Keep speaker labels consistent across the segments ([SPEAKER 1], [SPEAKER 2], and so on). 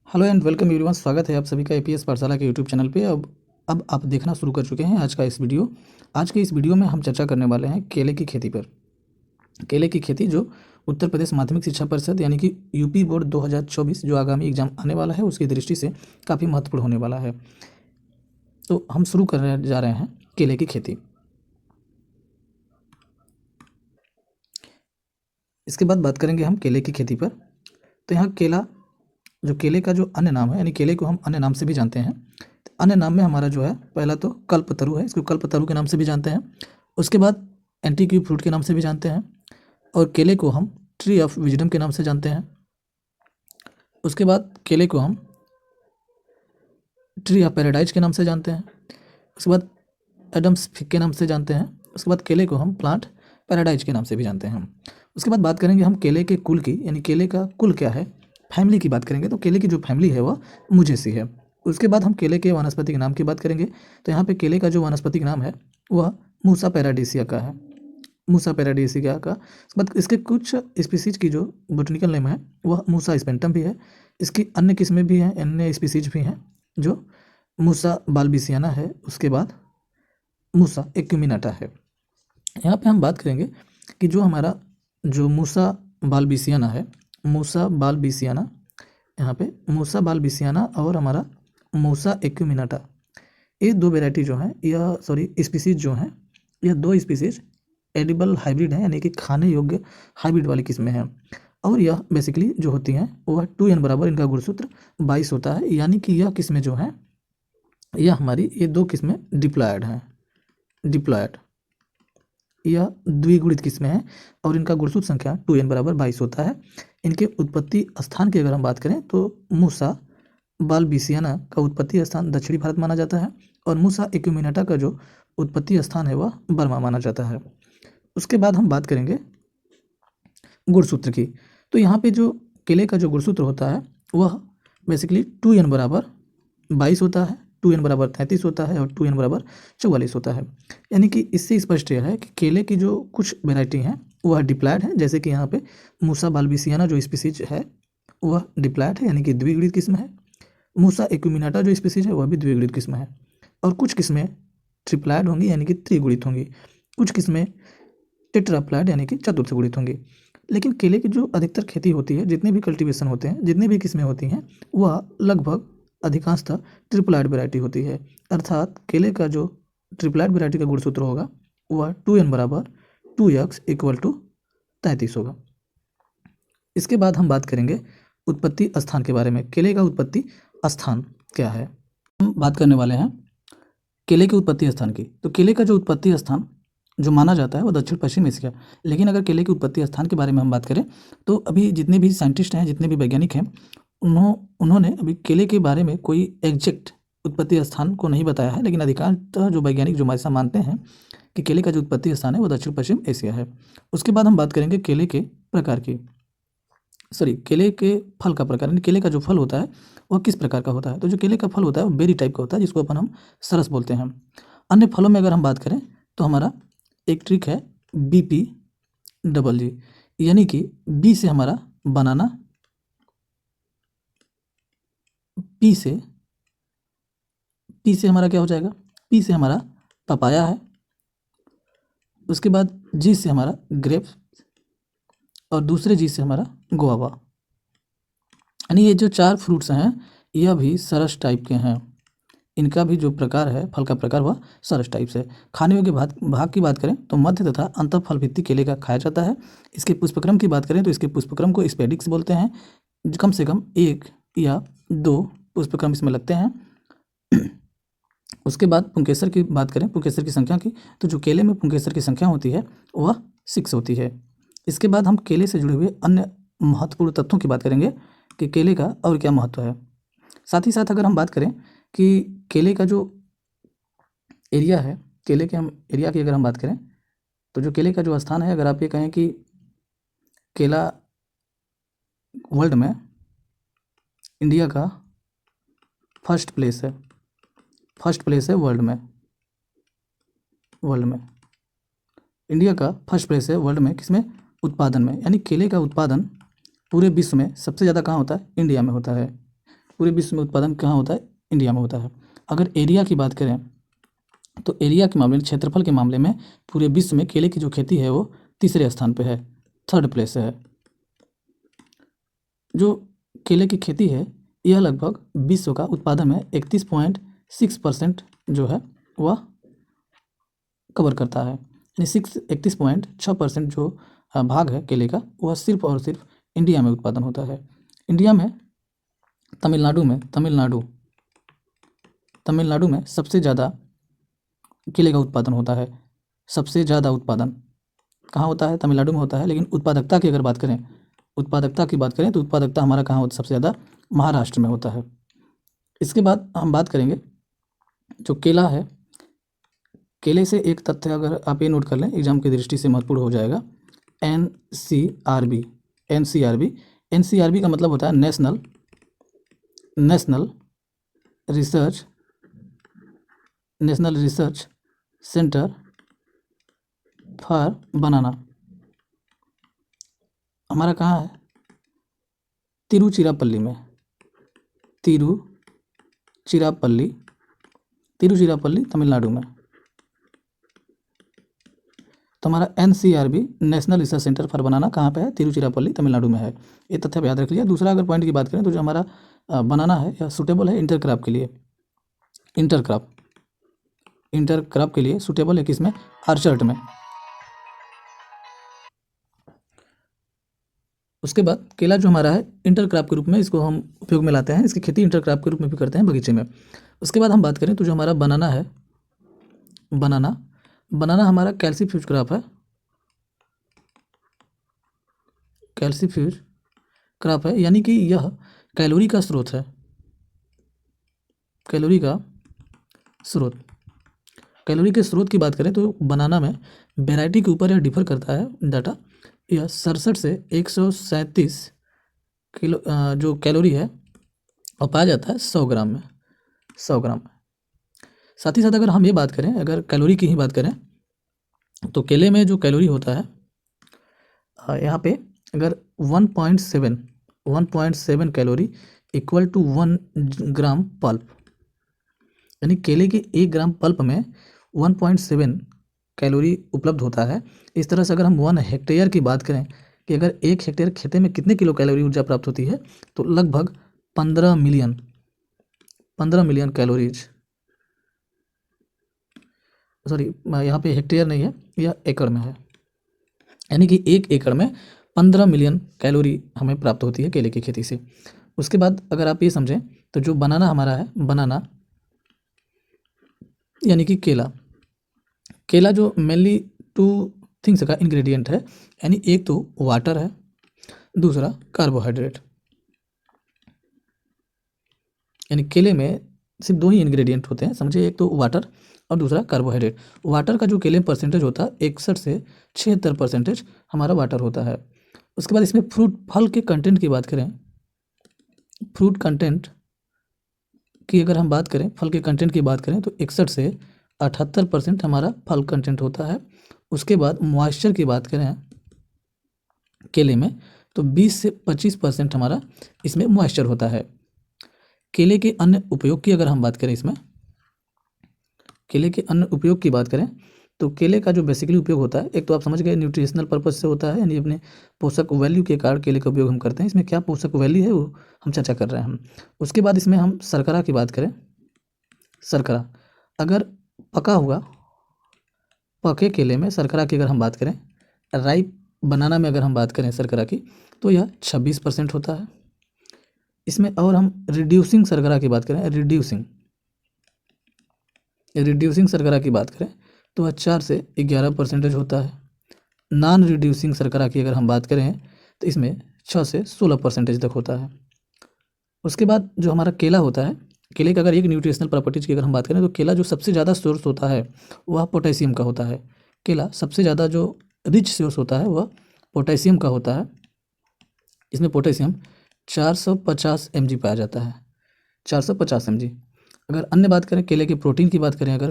[SPEAKER 1] Hello and welcome everyone. स्वागत है आप सभी का एपीएस पाठशाला के यूट्यूब चैनल पे। अब आप देखना शुरू कर चुके हैं आज के इस वीडियो में हम चर्चा करने वाले हैं केले की खेती पर। केले की खेती जो उत्तर प्रदेश माध्यमिक शिक्षा परिषद यानी कि यूपी बोर्ड 2024 जो आगामी एग्जाम आने वाला है उसकी दृष्टि से काफ़ी महत्वपूर्ण होने वाला है। तो हम शुरू करने जा रहे हैं केले की खेती। इसके बाद बात करेंगे हम केले की खेती पर। तो यहाँ केले का जो अन्य नाम है, यानी केले को हम अन्य नाम से भी जानते हैं। तो अन्य नाम में हमारा जो है पहला तो कल्पतरु है, इसको कल्पतरु के नाम से भी जानते हैं। उसके बाद एंटीक्यू फ्रूट के नाम से भी जानते हैं, और केले को हम ट्री ऑफ विजडम के नाम से जानते हैं। उसके बाद केले को हम ट्री ऑफ पैराडाइज के नाम से जानते हैं। उसके बाद एडम्स फिग के नाम से जानते हैं। उसके बाद केले को हम प्लांट पैराडाइज के नाम से भी जानते हैं। उसके बाद बात करेंगे हम केले के कुल की, यानी केले का कुल क्या है, फैमिली की बात करेंगे। तो केले की जो फैमिली है वह मुजेसी है। उसके बाद हम केले के वानस्पतिक नाम की बात करेंगे। तो यहाँ पे केले का जो वानस्पतिक नाम है वह मूसा पैराडीसिया का है, मूसा पैराडीसिया का। उसके बाद इसके कुछ स्पीसीज की जो बोटनिकल नेम है वह मूसा स्पेंटम भी है। इसकी अन्य किस्में भी हैं, अन्य स्पीसीज भी हैं, जो मूसा बाल्बिसियाना है। उसके बाद मूसा एक्यूमिनाटा है। यहाँ पे हम बात करेंगे कि जो मूसा बाल्बिसियाना है, मूसा बाल्बिसियाना, यहाँ पे मूसा बाल्बिसियाना और हमारा मूसा एक्यूमिनाटा, ये दो वेराइटी जो हैं, स्पीसीज जो हैं, यह दो स्पीसीज एडिबल हाइब्रिड हैं, यानी कि खाने योग्य हाइब्रिड वाली किस्में हैं। और यह बेसिकली जो होती हैं वह 2n बराबर इनका गुणसूत्र 22 होता है। यानी कि यह किस्में जो हैं, ये दो किस्में डिप्लॉयड हैं, यह द्विगुणित किस्में हैं, और इनका गुणसूत्र संख्या 2n बराबर 22 होता है। इनके उत्पत्ति स्थान की अगर हम बात करें तो मूसा बाल्बिसियाना का उत्पत्ति स्थान दक्षिणी भारत माना जाता है, और मूसा एक्यूमिनाटा का जो उत्पत्ति स्थान है वह बर्मा माना जाता है। उसके बाद हम बात करेंगे गुणसूत्र की। तो यहाँ पे जो केले का जो गुणसूत्र होता है वह बेसिकली 2n बराबर 22 होता है, 2n बराबर 33 होता है, और 2n बराबर 44 होता है। यानी कि इससे स्पष्ट यह है कि केले की जो कुछ वेराइटी हैं वह डिप्लॉयड है, जैसे कि यहाँ पे मूसा बाल्बिसियाना जो स्पीसीज है वह डिप्लॉयड है, यानी कि द्विगुणित किस्म है। मूसा एक्यूमिनाटा जो स्पीसीज है वह भी द्विगुणित किस्म है, और कुछ किस्में ट्रिप्लॉयड होंगी, यानी कि त्रिगुणित होंगी। कुछ किस्में टेट्राप्लॉयड यानी कि चतुर्थ गुणित होंगी। लेकिन केले की जो अधिकतर खेती होती है, जितने भी कल्टीवेशन होते हैं, जितनी भी किस्में होती हैं, वह लगभग अधिकांशतः ट्रिप्लॉयड वेराइटी होती है। अर्थात केले का जो ट्रिप्लॉयड वेराइटी का गुणसूत्र होगा वह 2n बराबर 2x इक्वल टू 33 होगा। इसके बाद हम बात करेंगे उत्पत्ति स्थान के बारे में। केले का उत्पत्ति स्थान क्या है, हम बात करने वाले हैं केले के उत्पत्ति स्थान की। तो केले का जो उत्पत्ति स्थान जो माना जाता है वो दक्षिण पश्चिम एशिया। लेकिन अगर केले के उत्पत्ति स्थान के बारे में हम बात करें तो अभी जितने भी साइंटिस्ट हैं, जितने भी वैज्ञानिक हैं, उन्होंने अभी केले के बारे में कोई एग्जैक्ट उत्पत्ति स्थान को नहीं बताया है। लेकिन अधिकांशतः जो वैज्ञानिक जो ऐसा मानते हैं कि केले का जो उत्पत्ति स्थान है वो दक्षिण पश्चिम एशिया है। उसके बाद हम बात करेंगे केले के प्रकार की, केले के फल का प्रकार, यानी केले का जो फल होता है वह किस प्रकार का होता है। तो जो केले का फल होता है वो बेरी टाइप का होता है, जिसको अपन हम सरस बोलते हैं। अन्य फलों में अगर हम बात करें तो हमारा एक ट्रिक है BPGG, यानी कि बी से हमारा बनाना, पी से हमारा क्या हो जाएगा, पी से हमारा पपाया है। उसके बाद जी से हमारा ग्रेप, और दूसरे जी से हमारा गुआवा। यानी ये जो 4 फ्रूट्स हैं यह भी सरस टाइप के हैं। इनका भी जो प्रकार है, फल का प्रकार, वह सरस टाइप से। खाने योग्य भाग की बात करें तो मध्य तथा अंतर फल भित्ति केले का खाया जाता है। इसके पुष्पक्रम की बात करें तो इसके पुष्पक्रम को स्पेडिक्स बोलते हैं। कम से कम 1 या 2 पुष्पक्रम इसमें लगते हैं। उसके बाद पुंकेसर की बात करें, पुंकेसर की संख्या की, तो जो केले में पुंकेसर की संख्या होती है वह 6 होती है। इसके बाद हम केले से जुड़े हुए अन्य महत्वपूर्ण तथ्यों की बात करेंगे कि केले का और क्या महत्व है। साथ ही साथ अगर हम बात करें कि केले का जो एरिया है, केले के हम एरिया की अगर हम बात करें तो जो केले का जो स्थान है, अगर आप ये कहें कि केला वर्ल्ड में इंडिया का फर्स्ट प्लेस है वर्ल्ड में इंडिया का फर्स्ट प्लेस है वर्ल्ड में, किसमें, उत्पादन में। यानी केले का उत्पादन पूरे विश्व में सबसे ज़्यादा कहाँ होता है, इंडिया में होता है। पूरे विश्व में उत्पादन कहाँ होता है? इंडिया में होता है। अगर एरिया की बात करें तो एरिया के मामले में, क्षेत्रफल के मामले में पूरे विश्व में केले की जो खेती है वो तीसरे स्थान पे है, थर्ड प्लेस है। जो केले की खेती है यह लगभग विश्व का उत्पादन में 31.6% जो है वह कवर करता है, यानी 31.6% जो भाग है केले का वह सिर्फ और सिर्फ इंडिया में उत्पादन होता है। इंडिया में तमिलनाडु में सबसे ज़्यादा केले का उत्पादन होता है। सबसे ज़्यादा उत्पादन कहाँ होता है? तमिलनाडु में होता है। लेकिन उत्पादकता की बात करें तो उत्पादकता हमारा कहाँ होता है? सबसे ज़्यादा महाराष्ट्र में होता है। इसके बाद हम बात करेंगे जो केला है, केले से एक तथ्य अगर आप ये नोट कर लें, एग्जाम की दृष्टि से महत्वपूर्ण हो जाएगा। एनसीआरबी का मतलब होता है नेशनल रिसर्च सेंटर फॉर बनाना। हमारा कहाँ है? तिरुचिरापल्ली में, तिरुचिरापल्ली तमिलनाडु में। तो हमारा NCRB national research centre for बनाना कहाँ पे है? तिरुचिरापल्ली तमिलनाडु में है। ये तथ्य आप याद रख लीजिए। दूसरा अगर पॉइंट की बात करें तो जो हमारा बनाना है यह सूटेबल है इंटरक्रॉप के लिए। इंटरक्रॉप के लिए सूटेबल है किसमें? आर्चर्ड में। उसके बाद केला जो हमारा है इंटरक्रॉप के रूप में इसको हम उपयोग में लाते हैं। इसकी खेती इंटरक्रॉप के रूप में भी करते हैं बगीचे में। उसके बाद हम बात करें तो जो हमारा बनाना है, बनाना हमारा कैल्सीफ्यूज क्रॉप है। कैल्सीफ्यूज क्रॉप है, यानी कि यह कैलोरी का स्रोत है। कैलोरी के स्रोत की बात करें तो बनाना में वैरायटी के ऊपर यह डिफर करता है डाटा। यह 67 से 137 किलो जो कैलोरी है और पाया जाता है 100 ग्राम में। साथ ही साथ अगर हम ये बात करें, अगर कैलोरी की ही बात करें तो केले में जो कैलोरी होता है यहाँ पे अगर 1.7 calorie equal to 1 gram pulp, यानी केले के 1 ग्राम पल्प में 1.7 कैलोरी उपलब्ध होता है। इस तरह से अगर हम 1 हेक्टेयर की बात करें कि अगर 1 हेक्टेयर खेते में कितने किलो कैलोरी ऊर्जा प्राप्त होती है तो लगभग 15 मिलियन कैलोरीज। सॉरी, यहाँ पे हेक्टेयर नहीं है, यह एकड़ में है, यानी कि 1 एकड़ में 15 मिलियन कैलोरी हमें प्राप्त होती है केले की खेती से। उसके बाद अगर आप ये समझें तो जो बनाना हमारा है, बनाना यानी कि केला जो मेनली 2 थिंग्स का इंग्रेडिएंट है, यानी एक तो वाटर है, दूसरा कार्बोहाइड्रेट। यानी केले में सिर्फ 2 ही इंग्रेडिएंट होते हैं, समझिए, एक तो वाटर और दूसरा कार्बोहाइड्रेट। वाटर का जो केले में परसेंटेज होता है 61 से 76% हमारा वाटर होता है। उसके बाद इसमें फल के कंटेंट की बात करें, फ्रूट कंटेंट की अगर हम बात करें, फल के कंटेंट की बात करें तो 61 से 78% हमारा फल कंटेंट होता है। उसके बाद मॉइस्चर की बात करें केले में तो 20 से 25% हमारा इसमें मॉइस्चर होता है। केले के अन्य उपयोग की अगर हम बात करें, इसमें केले के अन्य उपयोग की बात करें तो केले का जो बेसिकली उपयोग होता है, एक तो आप समझ गए न्यूट्रिशनल पर्पज से होता है, यानी अपने पोषक वैल्यू के कारण केले का उपयोग हम करते हैं। इसमें क्या पोषक वैल्यू है वो हम चर्चा कर रहे हैं हम। उसके बाद इसमें हम शर्करा की बात करें, शर्करा अगर पके केले में शर्करा की अगर हम बात करें, राइप बनाना में अगर हम बात करें शर्करा की तो यह 26% होता है। इसमें और हम रिड्यूसिंग शर्करा की बात करें, रिड्यूसिंग शर्करा की बात करें तो वह 4 से 11% होता है। नॉन रिड्यूसिंग शर्करा की अगर हम बात करें तो इसमें 6 से 16% तक होता है। उसके बाद जो हमारा केला होता है, केले का अगर एक न्यूट्रिशनल प्रॉपर्टीज़ की अगर हम बात करें तो केला जो सबसे ज़्यादा सोर्स होता है वह पोटेशियम का होता है। केला सबसे ज़्यादा जो रिच सोर्स होता है वह पोटेशियम का होता है। इसमें पोटेशियम 450 mg पाया जाता है, 450 mg। अगर अन्य बात करें केले के प्रोटीन की बात करें, अगर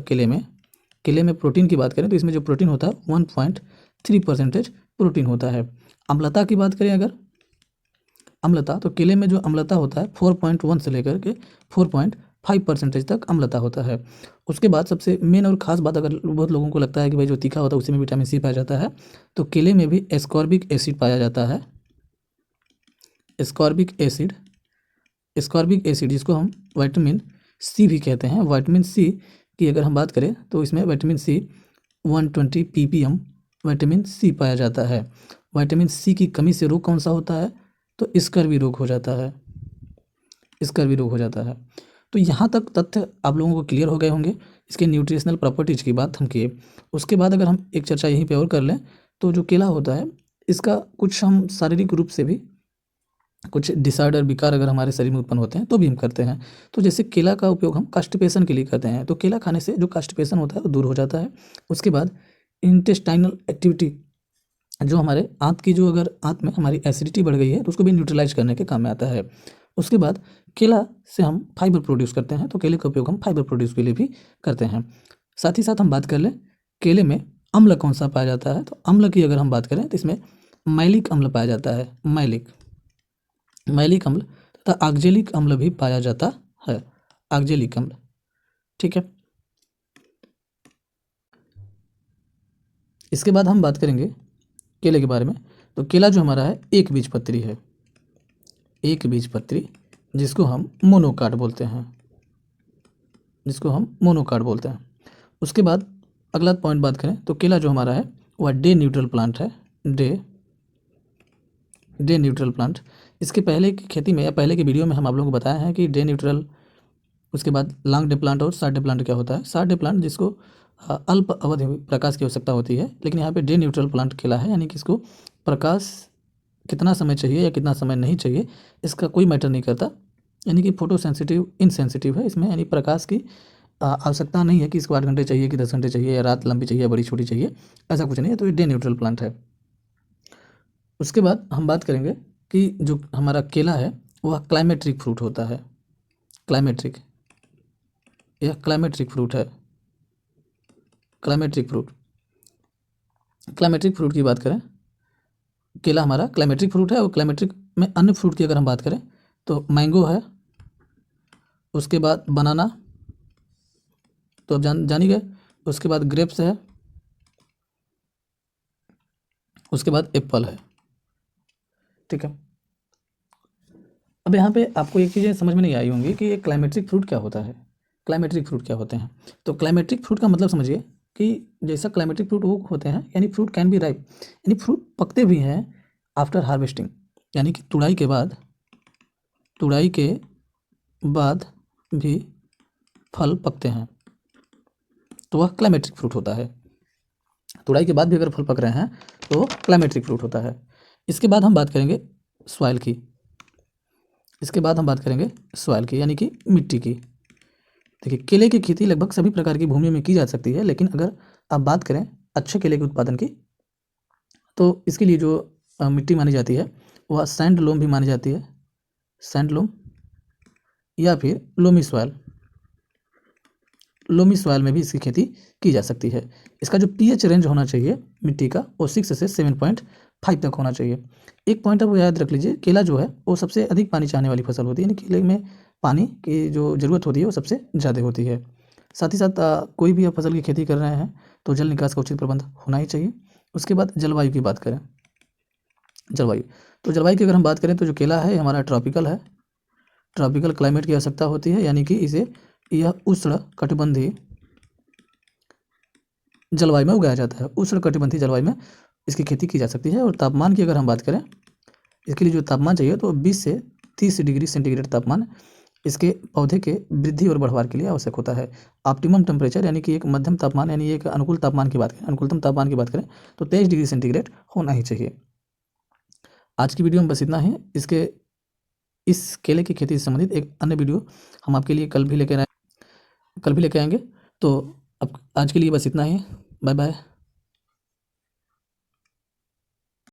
[SPEAKER 1] केले में प्रोटीन की बात करें तो इसमें जो प्रोटीन होता है 1.3% प्रोटीन होता है। अम्लता की बात करें, अगर अम्लता, तो केले में जो अम्लता होता है 4.1 से लेकर के 4.5% तक अम्लता होता है। उसके बाद सबसे मेन और ख़ास बात, अगर बहुत लोगों को लगता है कि भाई जो तीखा होता है उसी में विटामिन सी पाया जाता है, तो केले में भी एस्कॉर्बिक एसिड पाया जाता है। एस्कॉर्बिक एसिड जिसको हम विटामिन सी भी कहते हैं। विटामिन सी की अगर हम बात करें तो इसमें vitamin C 120 ppm vitamin C पाया जाता है। विटामिन सी की कमी से रोग कौन सा होता है? तो स्कर्वी रोग हो जाता है। स्कर्वी रोग हो जाता है। तो यहाँ तक तथ्य आप लोगों को क्लियर हो गए होंगे। इसके न्यूट्रिशनल प्रॉपर्टीज की बात हम किए। उसके बाद अगर हम एक चर्चा यहीं पे और कर लें तो जो केला होता है इसका कुछ हम शारीरिक रूप से भी कुछ डिसऑर्डर विकार अगर हमारे शरीर में उत्पन्न होते हैं तो भी हम करते हैं। तो जैसे केला का उपयोग हम कांस्टिपेशन के लिए करते हैं, तो केला खाने से जो कांस्टिपेशन होता है वो दूर हो जाता है। उसके बाद इंटेस्टाइनल एक्टिविटी, जो हमारे आंत की जो अगर आंत में हमारी एसिडिटी बढ़ गई है तो उसको भी न्यूट्रलाइज करने के काम में आता है। उसके बाद केला से हम फाइबर प्रोड्यूस करते हैं, तो केले का उपयोग हम फाइबर प्रोड्यूस के लिए भी करते हैं। साथ ही साथ हम बात कर लें केले में अम्ल कौन सा पाया जाता है, तो अम्ल की अगर हम बात करें तो इसमें मैलिक अम्ल पाया जाता है। मैलिक अम्ल तथा ऑक्जेलिक अम्ल भी पाया जाता है। ऑक्जेलिक अम्ल, ठीक है। इसके बाद हम बात करेंगे केले के बारे में। तो केला जो हमारा है एक बीजपत्री है, एक बीजपत्री, जिसको हम मोनोकाट बोलते हैं, उसके बाद अगला पॉइंट बात करें तो केला जो हमारा है वह डे न्यूट्रल प्लांट है। डे न्यूट्रल प्लांट, इसके पहले की खेती में या पहले के वीडियो में हम आप लोगों को बताया है कि डे न्यूट्रल, उसके बाद लॉन्ग डे प्लांट और शॉर्ट डे प्लांट क्या होता है। शॉर्ट डे प्लांट जिसको अल्प अवधि प्रकाश की आवश्यकता होती है, लेकिन यहाँ पे डे न्यूट्रल प्लांट केला है, यानी कि इसको प्रकाश कितना समय चाहिए या कितना समय नहीं चाहिए इसका कोई मैटर नहीं करता, यानी कि फोटो सेंसिटिव इनसेंसिटिव है इसमें, यानी प्रकाश की आवश्यकता नहीं है कि इसको 8 घंटे चाहिए कि 10 घंटे चाहिए या रात लंबी चाहिए या बड़ी छोटी चाहिए, ऐसा कुछ नहीं है। तो ये डे न्यूट्रल प्लांट है। उसके बाद हम बात करेंगे कि जो हमारा केला है वह क्लाइमेट्रिक फ्रूट होता है। क्लाइमेट्रिक, यह क्लाइमेट्रिक फ्रूट है। क्लाइमेट्रिक फ्रूट की बात करें, केला हमारा क्लाइमेट्रिक फ्रूट है। और क्लाइमेट्रिक में अन्य फ्रूट की अगर हम बात करें तो मैंगो है, उसके बाद बनाना, तो अब जान ही गए। उसके बाद ग्रेप्स है, उसके बाद एप्पल है, ठीक है। अब यहाँ पे आपको एक चीज़ें समझ में नहीं आई होंगी कि ये क्लाइमेट्रिक फ्रूट क्या होता है, क्लाइमेट्रिक फ्रूट क्या होते हैं। तो क्लाइमेट्रिक फ्रूट का मतलब समझिए कि जैसा क्लाइमेट्रिक फ्रूट वो होते हैं, यानी फ्रूट कैन बी राइप, यानी फ्रूट पकते भी हैं आफ्टर हार्वेस्टिंग, यानी कि तुड़ाई के बाद भी फल पकते हैं, तो वह क्लाइमेट्रिक फ्रूट होता है। तुड़ाई के बाद भी अगर फल पक रहे हैं तो क्लाइमेट्रिक फ्रूट होता है। इसके बाद हम बात करेंगे सॉइल की, यानी कि मिट्टी की। देखिए, केले की खेती लगभग सभी प्रकार की भूमि में की जा सकती है, लेकिन अगर आप बात करें अच्छे केले के उत्पादन की तो इसके लिए जो मिट्टी मानी जाती है वह सैंड लोम भी मानी जाती है, सैंड लोम या फिर लोमी सॉइल में भी इसकी खेती की जा सकती है। इसका जो पीएच रेंज होना चाहिए मिट्टी का वो 6 से 7.5 तक होना चाहिए। एक पॉइंट अब याद रख लीजिए, केला जो है वो सबसे अधिक पानी चाहने वाली फसल होती है, यानी केले में पानी की जो ज़रूरत होती है वो सबसे ज़्यादा होती है। साथ ही साथ कोई भी आप फसल की खेती कर रहे हैं तो जल निकास का उचित प्रबंध होना ही चाहिए। उसके बाद जलवायु की बात करें, जलवायु की अगर हम बात करें तो जो केला है हमारा ट्रॉपिकल क्लाइमेट की आवश्यकता होती है, यानी कि इसे यह उष्ण कटिबंधीय जलवायु में उगाया जाता है। उष्ण कटिबंधीय जलवायु में इसकी खेती की जा सकती है। और तापमान की अगर हम बात करें, इसके लिए जो तापमान चाहिए तो 20 से 30 डिग्री सेंटीग्रेड तापमान इसके पौधे के वृद्धि और बढ़वार के लिए आवश्यक होता है। ऑप्टिमम टेम्परेचर, यानी कि एक मध्यम तापमान, यानी एक अनुकूलतम तापमान की बात करें तो 23 डिग्री सेंटीग्रेड होना ही चाहिए। आज की वीडियो में बस इतना ही। इस केले की खेती से संबंधित एक अन्य वीडियो हम आपके लिए कल भी लेकर आएंगे। तो अब आज के लिए बस इतना ही। Bye bye.